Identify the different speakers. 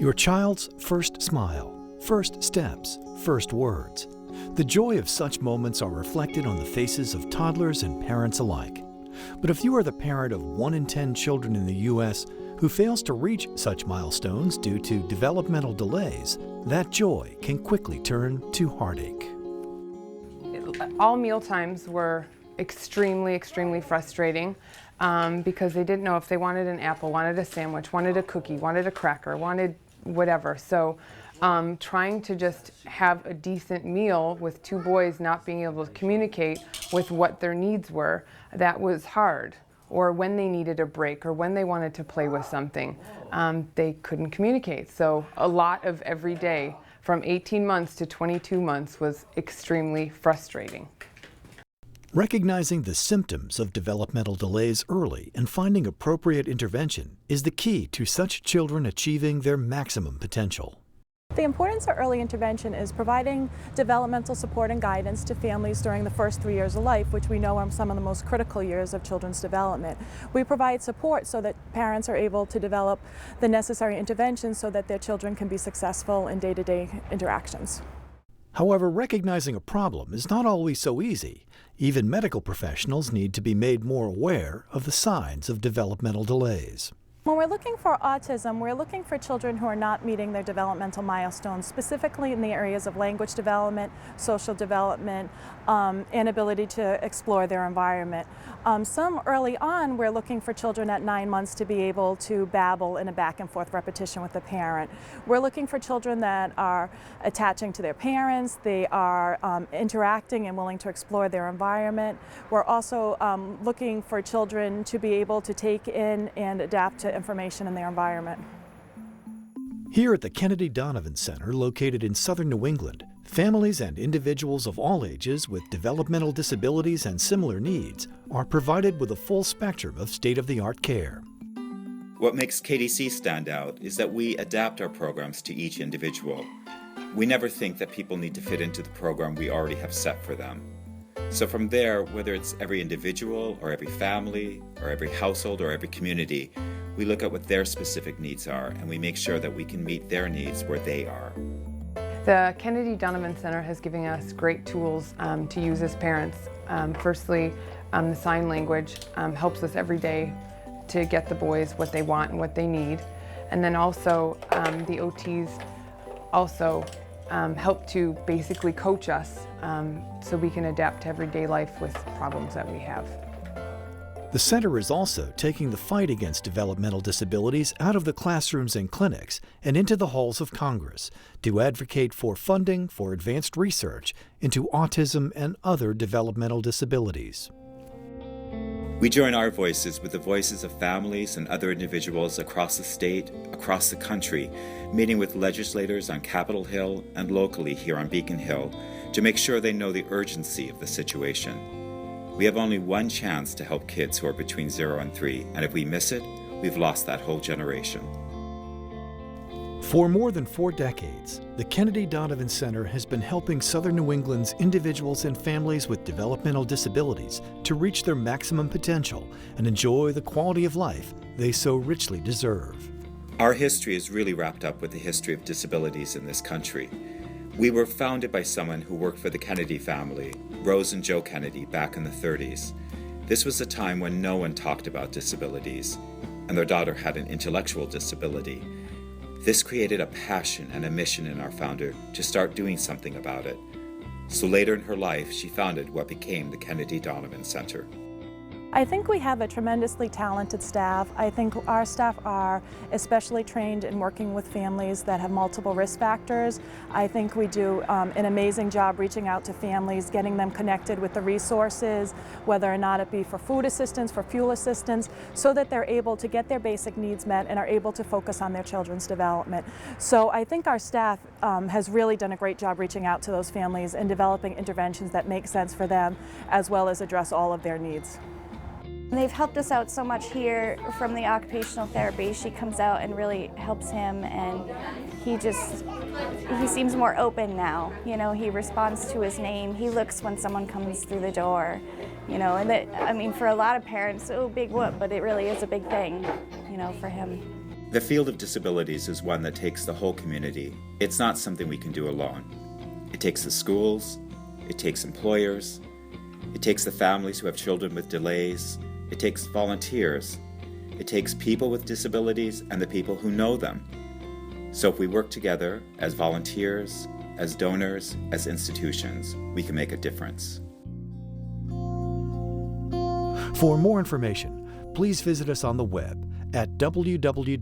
Speaker 1: Your child's first smile, first steps, first words. The joy of such moments are reflected on the faces of toddlers and parents alike. But if you are the parent of 1 in 10 children in the U.S. who fails to reach such milestones due to developmental delays, that joy can quickly turn to heartache.
Speaker 2: All meal times were extremely frustrating because they didn't know if they wanted an apple, wanted a sandwich, wanted a cookie, wanted a cracker, wanted whatever. So trying to just have a decent meal with 2 boys not being able to communicate with what their needs were, that was hard. Or when they needed a break or when they wanted to play with something, they couldn't communicate. So a lot of every day from 18 months to 22 months was extremely frustrating.
Speaker 1: Recognizing the symptoms of developmental delays early and finding appropriate intervention is the key to such children achieving their maximum potential.
Speaker 3: The importance of early intervention is providing developmental support and guidance to families during the first 3 years of life, which we know are some of the most critical years of children's development. We provide support so that parents are able to develop the necessary interventions so that their children can be successful in day-to-day interactions.
Speaker 1: However, recognizing a problem is not always so easy. Even medical professionals need to be made more aware of the signs of developmental delays.
Speaker 3: When we're looking for autism, we're looking for children who are not meeting their developmental milestones, specifically in the areas of language development, social development, inability to explore their environment. Some early on, we're looking for children at 9 months to be able to babble in a back and forth repetition with the parent. We're looking for children that are attaching to their parents, they are interacting and willing to explore their environment. We're also looking for children to be able to take in and adapt to information in their environment.
Speaker 1: Here at the Kennedy-Donovan Center, located in southern New England, families and individuals of all ages with developmental disabilities and similar needs are provided with a full spectrum of state-of-the-art care.
Speaker 4: What makes KDC stand out is that we adapt our programs to each individual. We never think that people need to fit into the program we already have set for them. So from there, whether it's every individual or every family or every household or every community, we look at what their specific needs are and we make sure that we can meet their needs where they are.
Speaker 2: The Kennedy-Donovan Center has given us great tools to use as parents. Firstly, the sign language helps us every day to get the boys what they want and what they need. And then also the OTs also help to basically coach us so we can adapt to everyday life with problems that we have.
Speaker 1: The center is also taking the fight against developmental disabilities out of the classrooms and clinics and into the halls of Congress to advocate for funding for advanced research into autism and other developmental disabilities.
Speaker 4: We join our voices with the voices of families and other individuals across the state, across the country, meeting with legislators on Capitol Hill and locally here on Beacon Hill to make sure they know the urgency of the situation. We have only one chance to help kids who are between 0 and 3, and if we miss it, we've lost that whole generation.
Speaker 1: For more than 4 decades, the Kennedy-Donovan Center has been helping Southern New England's individuals and families with developmental disabilities to reach their maximum potential and enjoy the quality of life they so richly deserve.
Speaker 4: Our history is really wrapped up with the history of disabilities in this country. We were founded by someone who worked for the Kennedy family, Rose and Joe Kennedy, back in the 30s. This was a time when no one talked about disabilities, and their daughter had an intellectual disability. This created a passion and a mission in our founder to start doing something about it. So later in her life, she founded what became the Kennedy-Donovan Center.
Speaker 3: I think we have a tremendously talented staff. I think our staff are especially trained in working with families that have multiple risk factors. I think we do an amazing job reaching out to families, getting them connected with the resources, whether or not it be for food assistance, for fuel assistance, so that they're able to get their basic needs met and are able to focus on their children's development. So I think our staff has really done a great job reaching out to those families and developing interventions that make sense for them, as well as address all of their needs.
Speaker 5: They've helped us out so much here from the occupational therapy. She comes out and really helps him, and he seems more open now. You know, he responds to his name. He looks when someone comes through the door. You know, and I mean, for a lot of parents, oh, big whoop, but it really is a big thing, you know, for him.
Speaker 4: The field of disabilities is one that takes the whole community. It's not something we can do alone. It takes the schools, it takes employers, it takes the families who have children with delays, it takes volunteers, it takes people with disabilities and the people who know them. So if we work together as volunteers, as donors, as institutions, we can make a difference.
Speaker 1: For more information, please visit us on the web at www.kdc.org.